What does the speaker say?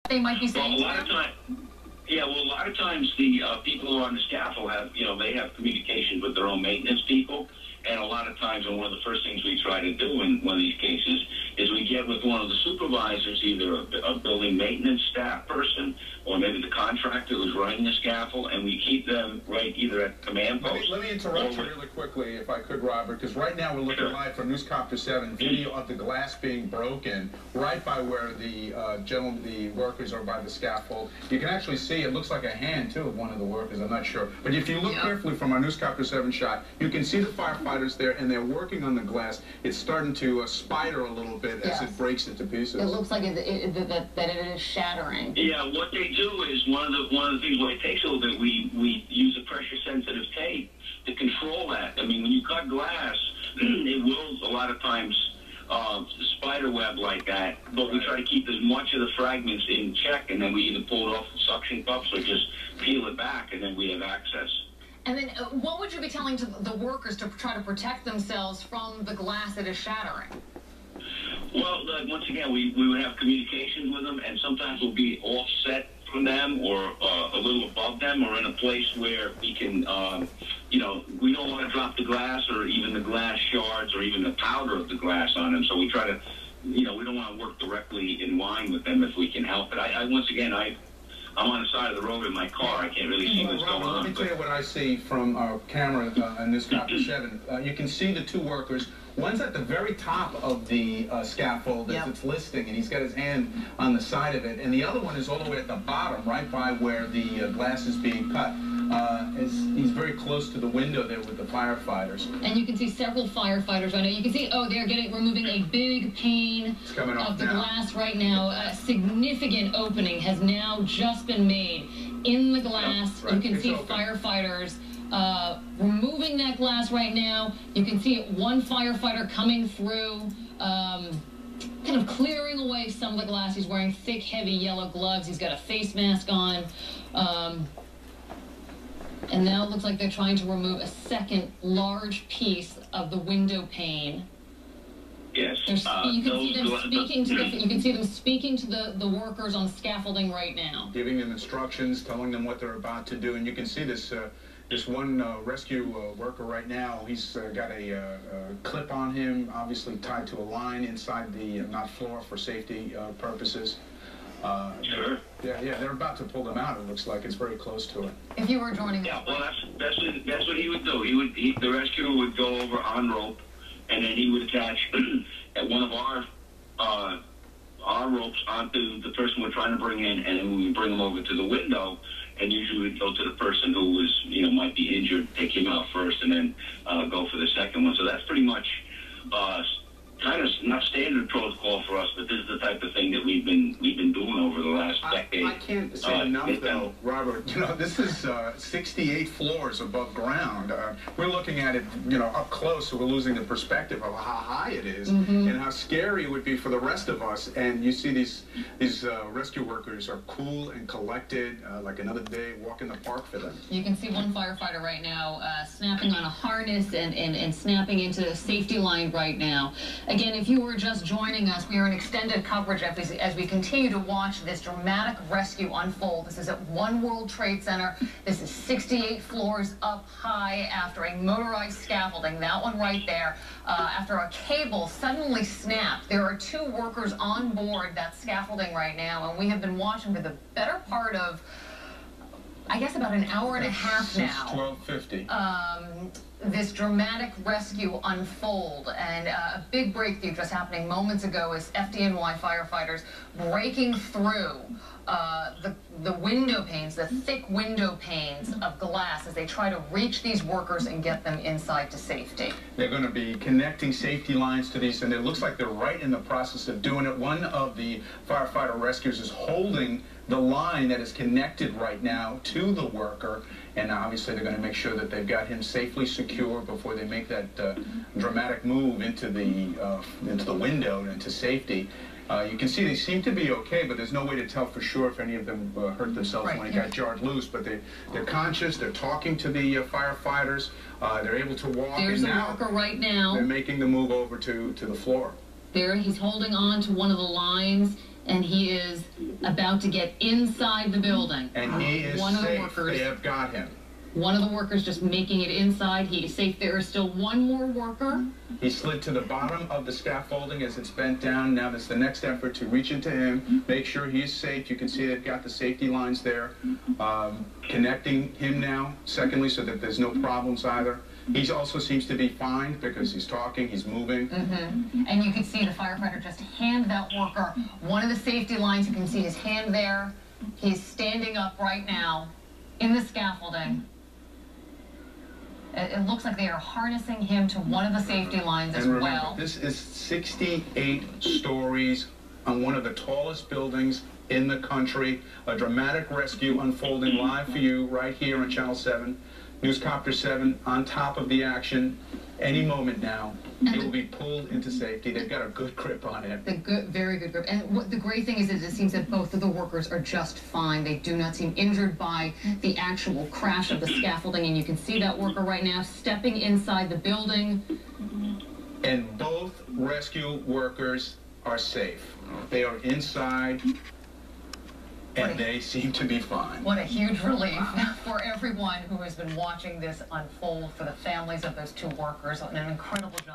they might be saying? Well, a lot of times the people who are on the scaffold have, they have communications with their own maintenance people. And a lot of times, and one of the first things we try to do in one of these cases is we get with one of the supervisors, either a building maintenance staff person or maybe the contractor who's running the scaffold, and we keep them right either at command post. Let me interrupt you really quickly, if I could, Robert, because right now we're looking live from Newscopter 7, video of the glass being broken right by where the the workers are by the scaffold. You can actually see, it looks like a hand, too, of one of the workers. I'm not sure. But if you look carefully from our Newscopter 7 shot, you can see the firefighters there, and they're working on the glass. It's starting to spider a little bit as it breaks into pieces. It looks like that it is shattering. Yeah, what they do is one of the things where it takes a little bit. We use a pressure sensitive tape to control that. I mean, when you cut glass, it will a lot of times spider web like that. But we try to keep as much of the fragments in check, and then we either pull it off with suction cups or just peel it back, and then we have access. And then what would you be telling to the workers to try to protect themselves from the glass that is shattering? Well, once again, we would have communications with them, and sometimes we'll be offset from them or a little above them or in a place where we can, we don't want to drop the glass or even the glass shards or even the powder of the glass on them. So we try to, we don't want to work directly in line with them if we can help it. I'm on the side of the road in my car. I can't really see what's going on. Let me tell you what I see from our camera in this Newscopter 7. You can see the two workers. One's at the very top of the scaffold as it's listing, and he's got his hand on the side of it. And the other one is all the way at the bottom, right by where the glass is being cut. He's very close to the window there with the firefighters. And you can see several firefighters right now. You can see, they're removing a big pane of the glass right now. A significant opening has now just been made in the glass. You can see firefighters removing that glass right now. You can see one firefighter coming through, kind of clearing away some of the glass. He's wearing thick, heavy yellow gloves. He's got a face mask on. And now it looks like they're trying to remove a second large piece of the window pane. Yes. You can see them speaking to the workers on scaffolding right now. Giving them instructions, telling them what they're about to do. And you can see this one rescue worker right now. He's got a clip on him, obviously tied to a line inside the knot floor for safety purposes. Sure. Yeah, they're about to pull them out. It looks like it's very close to it. If you were joining us. Yeah, well, that's what he would do. The rescuer would go over on rope, and then he would attach at one of our ropes onto the person we're trying to bring in, and then we would bring them over to the window, and usually we'd go to the person who was, might be injured, take him out first, and then go for the second one. So that's pretty much kind of not standard protocol for us, but this is the type of thing that we've been doing over the last decade. I can't say enough, though, Robert. This is 68 floors above ground. We're looking at it, up close, so we're losing the perspective of how high it is and how scary it would be for the rest of us. And you see these rescue workers are cool and collected, like another day walk in the park for them. You can see one firefighter right now snapping on a harness and snapping into the safety line right now. Again, if you were just joining us, we are in extended coverage as we continue to watch this dramatic rescue unfold. This is at One World Trade Center. This is 68 floors up high after a motorized scaffolding, that one right there, after a cable suddenly snapped. There are two workers on board that scaffolding right now, and we have been watching for the better part of, I guess, about an hour and a half now. 12:50. This dramatic rescue unfold, and a big breakthrough just happening moments ago is FDNY firefighters breaking through the window panes, the thick window panes of glass as they try to reach these workers and get them inside to safety. They're going to be connecting safety lines to these, and it looks like they're right in the process of doing it. One of the firefighter rescuers is holding the line that is connected right now to the worker, and obviously they're going to make sure that they've got him safely secure before they make that dramatic move into the window and into safety. You can see they seem to be okay, but there's no way to tell for sure if any of them hurt themselves when they got jarred loose. But they're conscious. They're talking to the firefighters. They're able to walk. There's and a worker right now. They're making the move over to the floor. There, he's holding on to one of the lines. and he is about to get inside the building. And he is One of the safe. workers, They have got him. one of the workers just making it inside. He is safe. There is still one more worker. He slid to the bottom of the scaffolding as it's bent down. Now there's the next effort to reach into him, make sure he's safe. You can see they've got the safety lines there, connecting him now, secondly, so that there's no problems either. He also seems to be fine because he's talking, he's moving. And you can see the firefighter just hand that worker one of the safety lines. You can see his hand there. He's standing up right now in the scaffolding. It looks like they are harnessing him to one of the safety lines as remember, well. This is 68 stories on one of the tallest buildings in the country. A dramatic rescue unfolding live for you right here on Channel 7. Newscopter 7 on top of the action. Any moment now, it will be pulled into safety. They've got a good grip on it. Very good grip. And what the great thing is it seems that both of the workers are just fine. They do not seem injured by the actual crash of the scaffolding. And you can see that worker right now stepping inside the building. And both rescue workers are safe. They are inside, and they seem to be fine. What a huge relief for everyone who has been watching this unfold, for the families of those two workers. An incredible job.